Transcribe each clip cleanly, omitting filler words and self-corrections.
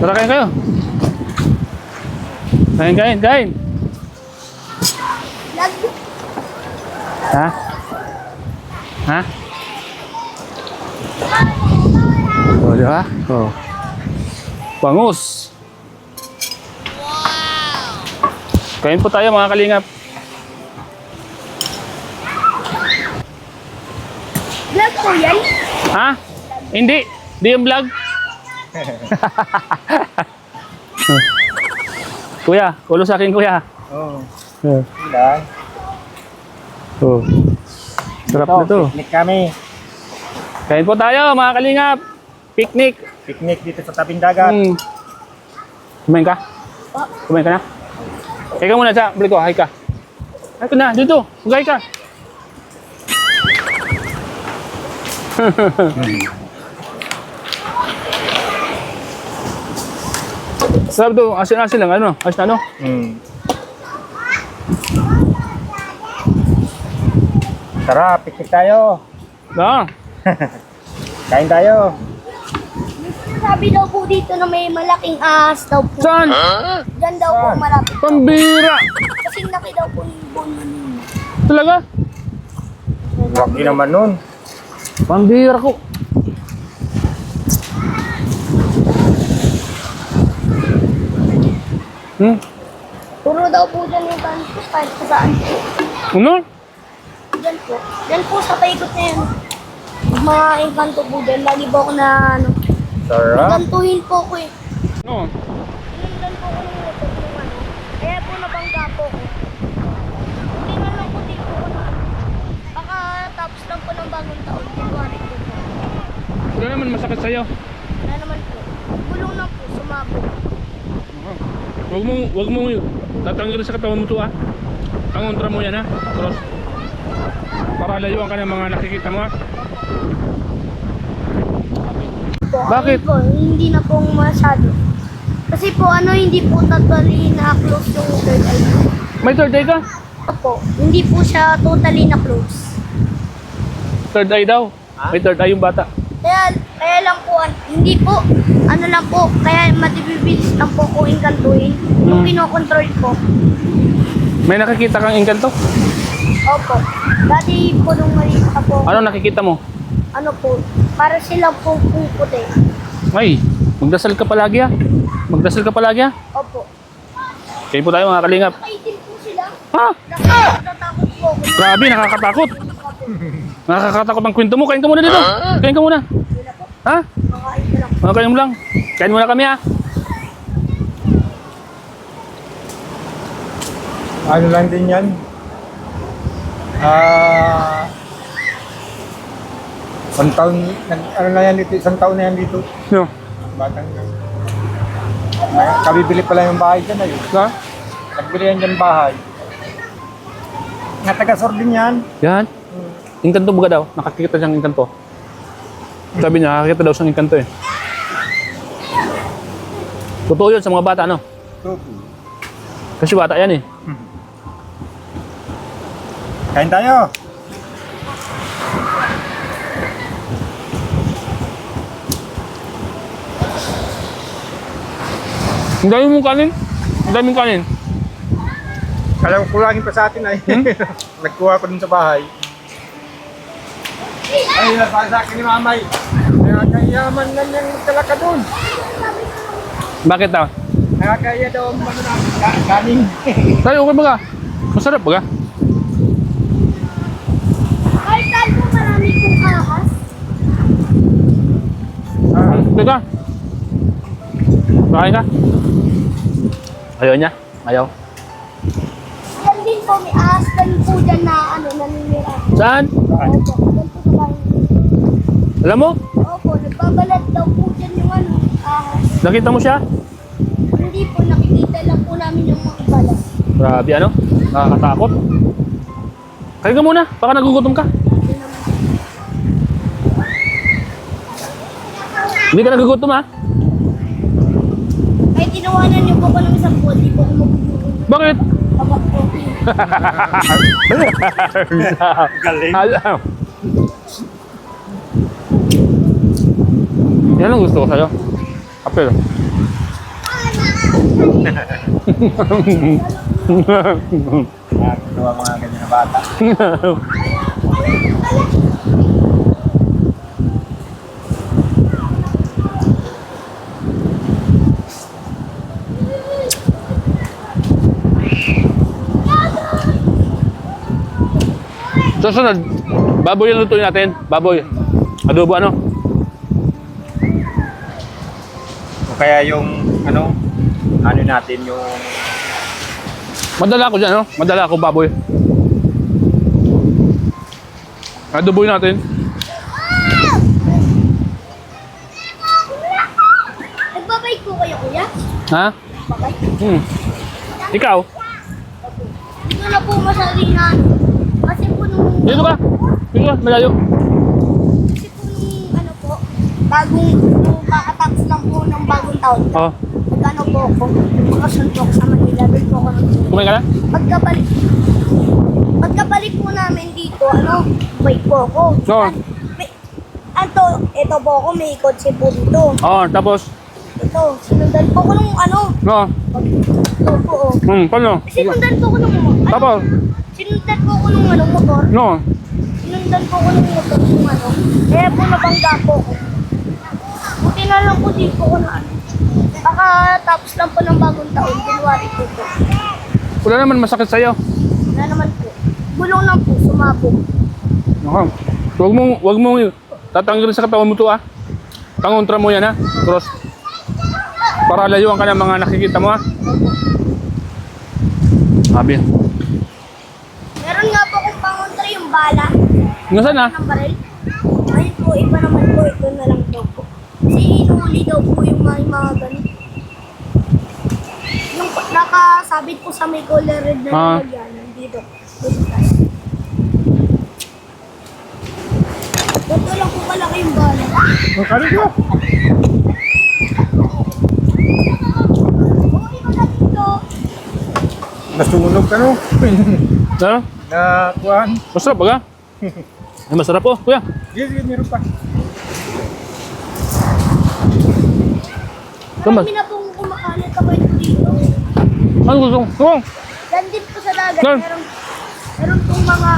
Tara, kain kayo. Kain. Ha? Ha? O, di ba? O. Bangus. Kain po tayo mga kalingap. Vlog po yan? Ha? Hindi. Hindi yung vlog. Kuya, ulo sa akin kuya. Oo. Oh. Ilan? Oh. Sarap na to. Picnic kami. Kain po tayo mga kalingap. Picnic. Picnic dito sa tabing dagat. Kumain ka? Kumain ka na? Ikaw muna sa balik ko. Hi ka. Hi ka na. Dito. Magay ka. Sarap to. Asin-asin lang. Ano? Asin na ano? Tara, picnic tayo. Ah. Kain tayo. Sabi daw po dito na may malaking ahas daw po. Saan? Diyan daw po malapit. Pambira. Kasing laki daw po yung bono ninyo. Talaga? Wagi naman nun. Pambira ko. Puro daw po dyan yung kanto kahit sa saan. Ano? Dyan po. Dyan po sa paikot na yan. Mga engkanto po dyan. Lagi po ako na ano. Sarap. Engkantuhin po ko eh. No. Tinignan po ko ng motor ng ano. Kaya po nabangga po ko. Hindi na lang po dito ko na ano. Baka tapos lang po ng bagong taon. January po po. Wala naman masakit sa'yo. Wala naman po. Gulong na po. Sumabog. Wag mo tatanggalin sa katawan mo to ah. Pangontra mo yan ha. Cross. Para layuan ka ng mga nakikita mo ha. Po, Bakit? ayun po, hindi na po masyado. Kasi po ano, hindi po totally na-close yung third eye. May third eye ka? Opo, hindi po siya totally na-close. Third eye daw. May third eye yung bata. Kaya lang po, hindi po, ano lang po, kaya matibibilis lang po kung inkantuhin. Yung kinokontrol po. May nakikita kang engkanto? Opo, dati po nung maliit pa po, Ano nakikita mo? ano po, para silang po puputi. Ay, magdasal ka palagi ha. Magdasal ka palagi ha. Opo. Kayo po tayo mga kalingap. Nakaitin po sila. Ha? Natatakot po ako. Grabe, nakakatakot. Nakakatakot ang kwento mo. Kain ka muna dito. Kain ka muna. Wala po, Ha? mga ito lang. Mga kain mo lang. Kain muna kami ha. Ano lang din yan? Isang taon, ano na yan dito? Isang taon na yan dito. No. Batang yan. Kabibili pala yung bahay dyan ayun. Ha? Nagbili yan dyan bahay. Nga taga-sor din yan. Yan. Engkanto baga daw. Nakakita siyang engkanto. Sabi niya, nakakita daw siyang engkanto eh. Totoo yun sa mga bata, no? Kasi bata yan eh. Kain tayo. Ang dami mong kanin. Ang daming kanin. Kala ko kulangin pa sa atin ay. Nagkuha ko dun sa bahay. Ay, nasa sa akin ni mamay. Nakakayaman na niyang talaka dun. Bakit daw? Nakakaya daw ang ano namin, kanin. Tayo, okay baga? Masarap baga? Kahit saan po marami pong ahas. Teka. Kain ka? Ayaw niya? Ayaw. Yan din po, may ahas din po dyan na ano, naninira. Saan? Opo, dyan po sa bahay. Alam mo? Opo, nagbabalat daw po dyan yung ano, ahas. Nakita mo siya? Hindi po, nakikita lang po namin yung mga balat. Grabe ano? Nakakatakot. Kain ka muna. Baka nagugutom ka. Yun naman. Hindi ka nagugutom ha? Kahit tinawanan niyo po ko ng isang po, di po ako magugutom. Bakit? Kabak po. Galing. Alam. Yan ang gusto ko sa'yo. Apel. Nakakatawa mga ganyan na bata. Susunod, baboy yung lutuin natin. Baboy. Adobo ano? O kaya yung ano natin yung Madala ko dyan, no? Madala ko baboy. Adoboy natin. Nagbabay ko kayo, kuya? Ha? Babay? Ikaw? Dito na po masalingan. Kasi po nung... Dito ka. Dito ka, malayo. Kasi po nung ano po, nung kakatapos lang po ng bagong taon. Oh, Nag-ano po ako, makasuntok sa Manila. Doon po ako nag- kumain ka na? Pagkabalik po namin dito, wait po ako. Oo. Ito po ako, may kotse po dito. Oh, tapos? Ito, sinundan po ko nung No. ito po oh. Paano? Sinundan po ko nung Tapos? Sinundan po ko nung motor. No. Sinundan po ko nung motor nung kaya po nabangga po ko. Buti na lang po di po ko na baka tapos lang po ng bagong taon, January po po. Wala naman masakit sa'yo. Wala naman po. Gulong lang po, sumabog. Okay. Wag mong tatanggalin sa katawan mo to, ah. Pangontra mo yan, ha. Cross. Para layuan ka ng mga nakikita mo, ha. Sabi. Meron nga po kung pangontra yung bala Nasaan, ha? ng baril. Ayun po, iba naman po, ito na lang daw po. Kasi hinuhuli daw po yung mga ganito. Yung nakasabit po sa may color red na nilagyan, dito. Dito tayo. Dito lang po kalaki yung bala. ang kari ko. Okay, mga dito. Nasunog ka no? Ano? Na kuhan. Masarap, baga? Ay, masarap po, kuya. Sige, meron pa. Kamas. Kami na pong kumakalit ako dito. Ano gusto mo? Oh, Dan din po sa dagat, Dan. meron pong mga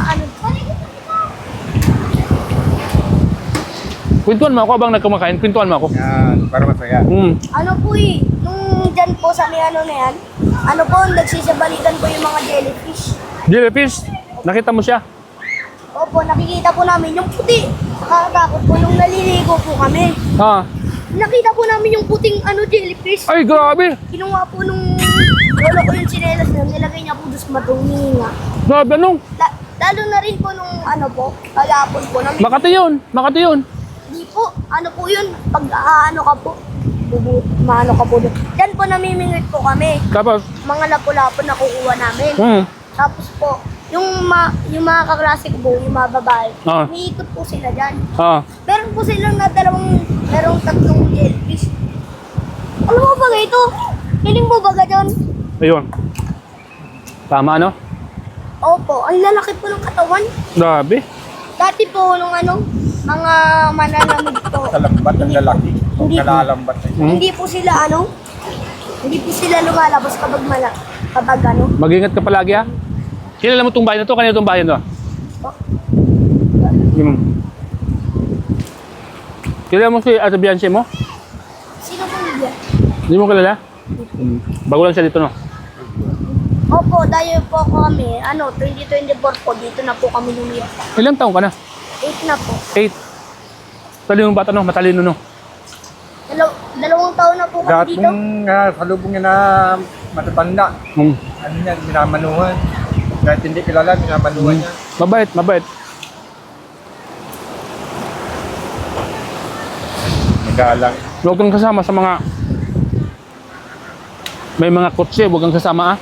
kwentuhan mo ako habang nagkumakain. Kwentuhan mo ako. Yan, para masaya. Ano po nung dyan po sa may ano na yan, po, nagsisabalikan po yung mga jellyfish. Jellyfish, nakita mo siya? Opo, nakikita po namin yung puti. Nakakatakot po nung naliligo po kami. Ha? Nakita po namin yung puting jellyfish. Ay, grabe! Kinuha po nung lolo ko yung tsinelas na nilagay niya po doon sa matunghinga. Grabe, anong? Lalo na rin po nung kagapon po namin. Makati yun, Makati yun. Hindi po, po yun, pag ka po, maano ka po doon. Diyan po namimingit po kami. Tapos, Mga lapo-lapo na kukuha namin. Tapos po, yung mga kaklase ko po, yung mga babae, Ah. umiikot po sila dyan. Meron Po silang merong tatlong jellyfish. Ano mo ba ito? Hiling mo ba dyan? Ayun. Tama, ano? Opo, ang lalaki po ng katawan. Grabe. Dati po nung mga mananamig po. Kalambat ang lalaki. O Hindi. kalalambat na yun. Hindi po sila hindi po sila lumalabas kapag Mag-ingat ka palagi, ha? Kilala mo itong bahay na to? Kanina itong bahay na to? Kilala mo si Ate Bianche mo? Sino po niya? Hindi mo kilala? Bago lang siya dito, no? Opo, dahil po kami, 2024 po, dito na po kami lumiyak. Ilang taong ka na? 8 na po. 8. Talinong bata, no? Matalino, no? 2 taon na po kami Lahat dito. mong salubong niya na matatanda. Ano niya, minamanuhan. Kahit hindi kilala, minamanuhan niya. Mabait, mabait. Nagalang. Huwag kang kasama sa mga... May mga kotse, huwag kang kasama, ah.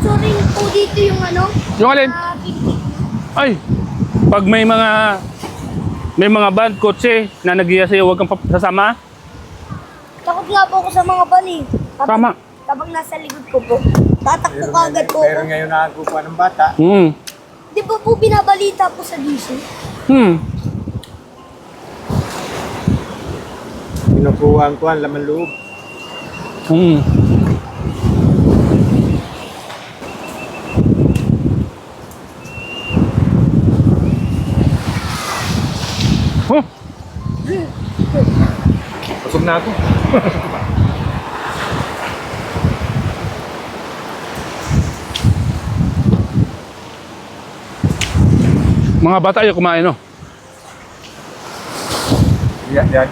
So rin po dito yung Yung alin? Ay, pag may mga van, kotse na nag-iya sa'yo, huwag kang sasama, ah. takot nga po ako sa mga bani. Tama. Habang nasa likod ko po. Tatakbo ka agad po Meron ako. ngayon nakakuha ng bata. Di ba po binabalita po sa DC? Kinukuha ang kuhan, laman loob. Oh, Busog na ako. mga bata ayaw kumain, no? Yan.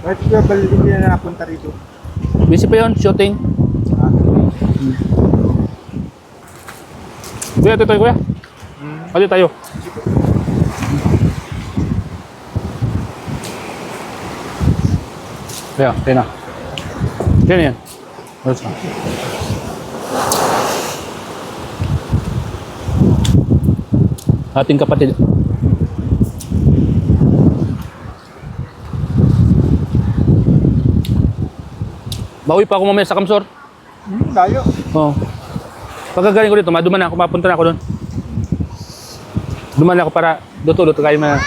Bakit ka balik hindi na napunta rito? Busy pa yun, shooting. Kuya, ito tayo, kuya. Pati tayo. Kaya, kaya na. Kaya na yan. Let's go. Ating kapatid. Bawi pa ako mamaya sa Kamsor. Layo. Oo. Pagkagaling ko dito, duman na ako, mapunta na ako doon. Duman na ako para dutulot kayo na.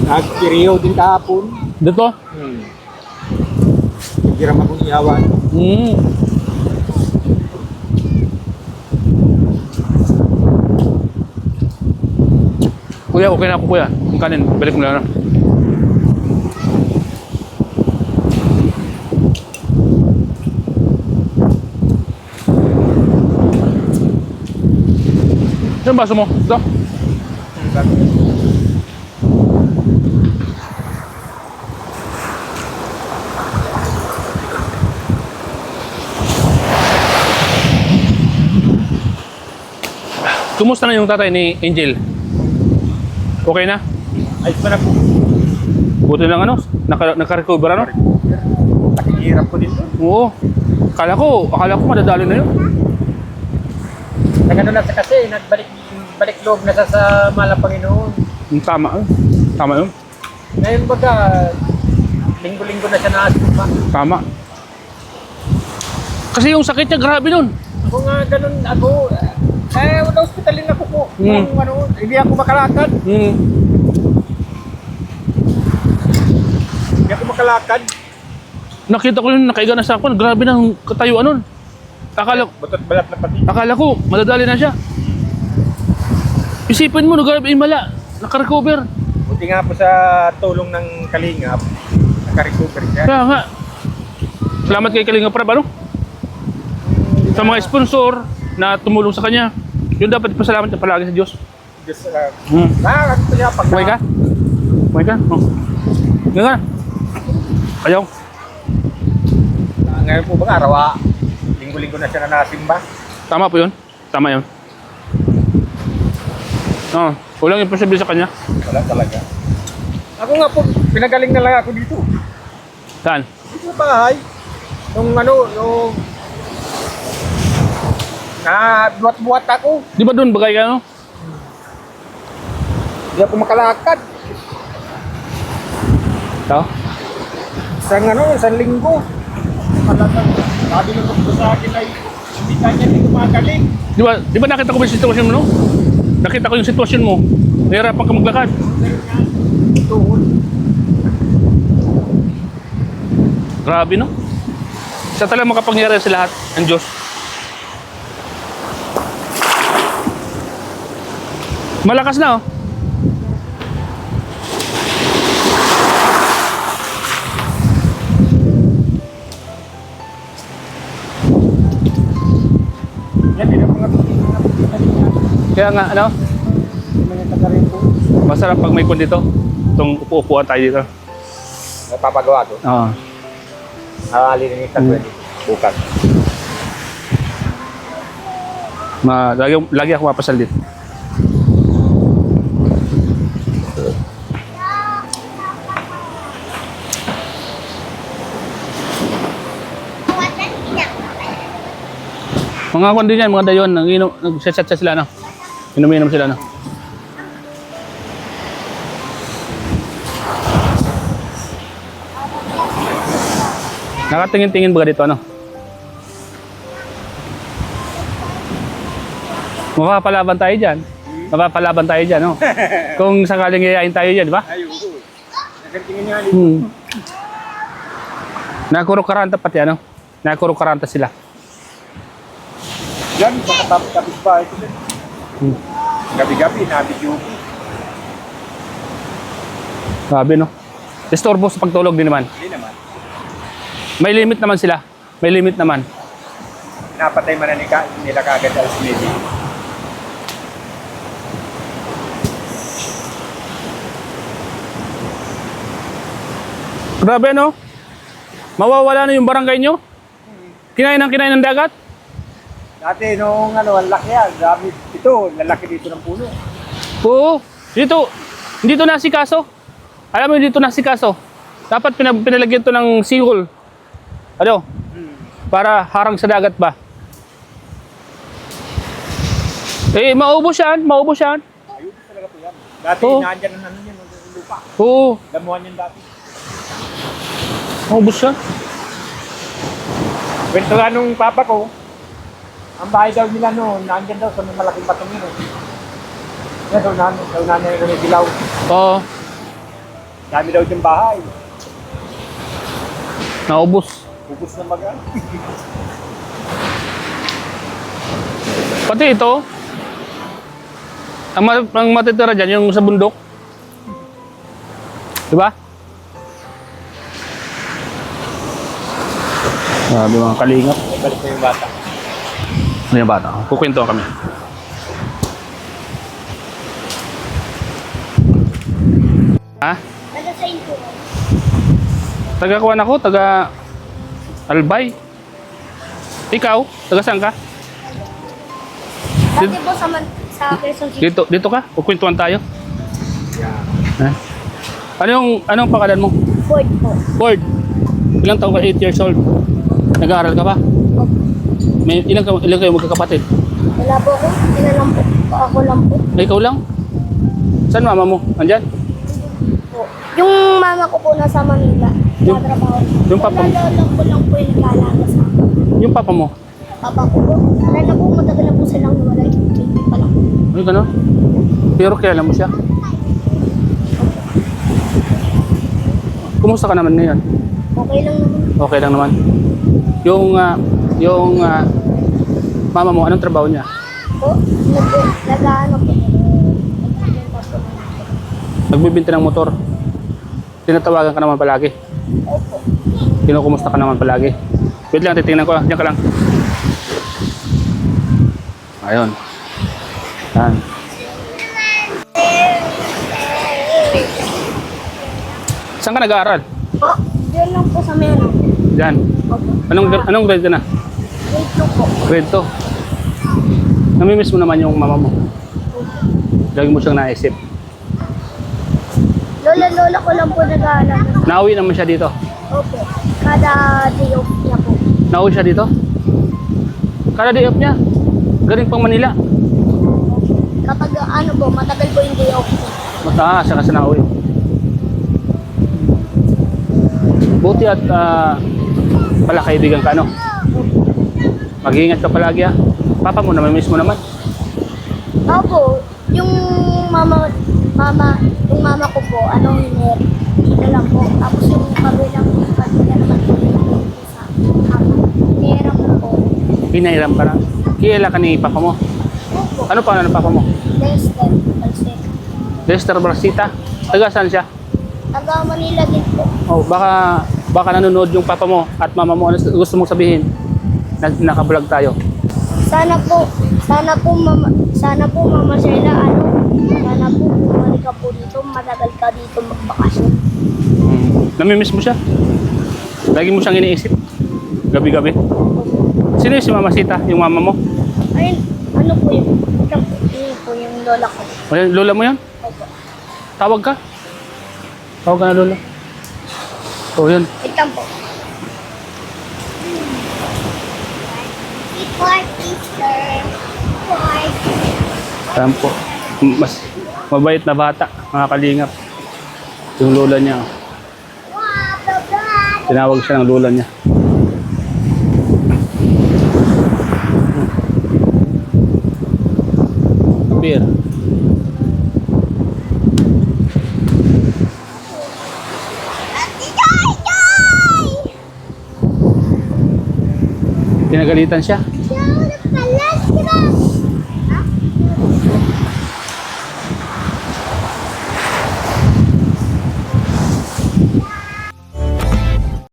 Nagkiriyo din kahapon. Dito? Hiram akong ihawan. Kuya, okay na ako kuya. Yung kanin, balik mo na. Yung baso mo? Ito? Kumusta na yung tatay ni Angel? Okay na? Ayos pa na po. Buti lang ano? Naka-recover ano? Nakihirap ko dito. Oo. Akala ko madadali na yun. Nagano na sa kasi, nagbalik loob na sa malang Panginoon. Tama. Tama yun. Ngayon baga, linggo-linggo na siya naasumpa. Tama. Kasi yung sakit niya, grabe nun. Ako nga ganun, wala hospitalin ako po. Kung hindi ako makalakad. Hindi ako makalakad. Nakita ko yung nakaiga na sa akin. Grabe na yung katayuan nun. Batot balat na pati. Akala ko, madadali na siya. Isipin mo, grabe imala. Naka-recover. Buti nga po sa tulong ng Kalingap, naka-recover siya. Kaya nga. Salamat kay Kalinga Prab, ano? Sa mga sponsor na tumulong sa kanya. Yun dapat ipasalamat niya palagi sa Diyos. Diyos, nakakakito niya pag Kumain ka? Kumain ka? Oh. Nga nga. Ayaw. Ngayon po ba araw, linggo-linggo na siya na nasimba. Tama po yun. Tama yun. Oh, walang imposible sa kanya. Wala talaga. Ako nga po, pinagaling na lang ako dito. Saan? Dito sa bahay. Nung buhat-buhat ako. Di ba doon bagay ka, no? Hindi ako makalakad. Ito? Isang linggo. Talagang, sabi ng doktor sa akin ay, hindi kanya hindi kumagaling. Di ba nakita ko ba yung sitwasyon mo, no? Nakita ko yung sitwasyon mo. Nahirapan ka maglakad. Tuhod. Grabe, no? Siya talagang makapangyari sa lahat, ang Diyos. Malakas na oh. Yan, hindi na mga Kaya nga, ano? mga taga rin po. Masarap pag may kun dito. Itong upo-upuan tayo dito. Napapagawa to. Oo. Alin yung pwede. Bukas. Lagi ako mapasal dito. Mga kundi yan, mga dayon, nag-chat sila, no? Inom sila, no? Nakatingin-tingin ba dito, ano? Mapapalaban tayo dyan. Mapapalaban tayo dyan, no? Kung sakaling yayain tayo dyan, di ba? Ay, oo. Nagkantingin niya. Nakurok-karanta pati, ano? Nakurok-karanta sila. Yan, sa katapos ba ito din. Gabi-gabi, nabidyo. Sabi, no? Istorbo sa pagtulog din naman. Hindi naman. May limit naman sila. May limit naman. Napatay man nila kagad alas 9. Grabe, no? Mawawala na yung barangay nyo? Kinain ng dagat? Dati nung ang laki yan. Grabe, ito, lalaki dito ng puno. Oo. Dito nasikaso. Alam mo, dito nasikaso. Dapat pinalagyan to ng seawall. Ano? Para harang sa dagat ba? Eh, maubos yan. Ayun talaga po yan. Dati, Oo. nandyan ang ano yan, ang lupa. Oo. Damuhan yan dati. Maubos yan. Kwento nga nung papa ko, ang bahay daw nila noon, nandyan daw sa may malaking batong yun. Yan daw nanay na may dilaw. Oo. Dami daw yung bahay. Naubos. Ubus na mag-ano. Pati ito, ang matitira dyan, yung sa bundok. Diba? Sabi mga kalingap. Balik na yung bata. Ano yung bata? Kukwentuhan kami. Ha? Nasa sa inyo. Taga-kuwan ako, taga Albay. Ikaw, taga saan ka? Dati po sa Quezon City. Dito ka? Kukwentuhan tayo. Ha? Anong pangalan mo? Ford po. Ford. Ilang taon ka? 8 years old. Nag-aaral ka ba? Opo. Ilang kayo magkakapatid? Wala po ako. Sila lang po. Ako lang po. Ikaw lang? Saan mama mo? Andyan? Po. Yung mama ko po nasa Manila. Nagtrabaho. yung papa mo? Lolo ko lang po yung nag-aalaga sa akin. Yung papa mo? Papa ko po. Wala na po. Matagal na po silang nawalay. 20 pa lang. Ano gano'n? Pero kilala mo siya? Kumusta ka naman ngayon? Okay lang naman. Okay lang naman. Yung mama mo, anong trabaho niya? Po. Nag-ano po. Nagbibinta ng motor. Tinatawagan ka naman palagi. Opo. Kinukumusta ka naman palagi. Wait lang, titingnan ko. Diyan ka lang. Ayun. Yan. Saan ka nag-aaral? Po. Diyan lang po sa meron. Diyan. Opo. Anong grade ka na? Wait lang po. Grade 2. Namimiss mo naman yung mama mo. Lagi mo siyang naisip. Lola ko lang po nag-aalaga. Nauwi naman siya dito. Opo. Kada day off niya po. Nauwi siya dito? Kada day off niya. Galing pang Manila. Kapag ano po, matagal po yung day off niya. Siya kasi nauwi. Buti at pala kaibigan ka, no? Mag-iingat ka palagi, ha? Papa mo, namimiss mo naman. Opo, yung mama ko po, ina lang po. Tapos yung kabilang naman po sa ama. Hiniram po. Hinahiram ka na. Kiyala ka ni papa mo. Opo. Opo. Ano pa ng papa mo? Lester. Palsik. Lester Brasita. Taga saan siya? Taga Manila din po. Oh, baka nanonood yung papa mo at mama mo. Ano gusto mong sabihin? Naka-vlog tayo. Sana po Mama Sheila, sana po bumalik ka po dito, matagal ka dito magbakasyon. Namimiss mo siya? Lagi mo siyang iniisip? Gabi-gabi? Sino yung si Mama Sita? Yung mama mo? Ayun, ano po yun? Ito po, yun po yung lola ko. O yan, lola mo yan? Opo. Tawag ka? Tawag ka na lola. O yan. Ito po. Ayan po. Mas mabait na bata, mga kalingap. Yung lola niya. Tinawag siya ng lola niya. Beer. Pinagalitan siya. Ciao, palastra!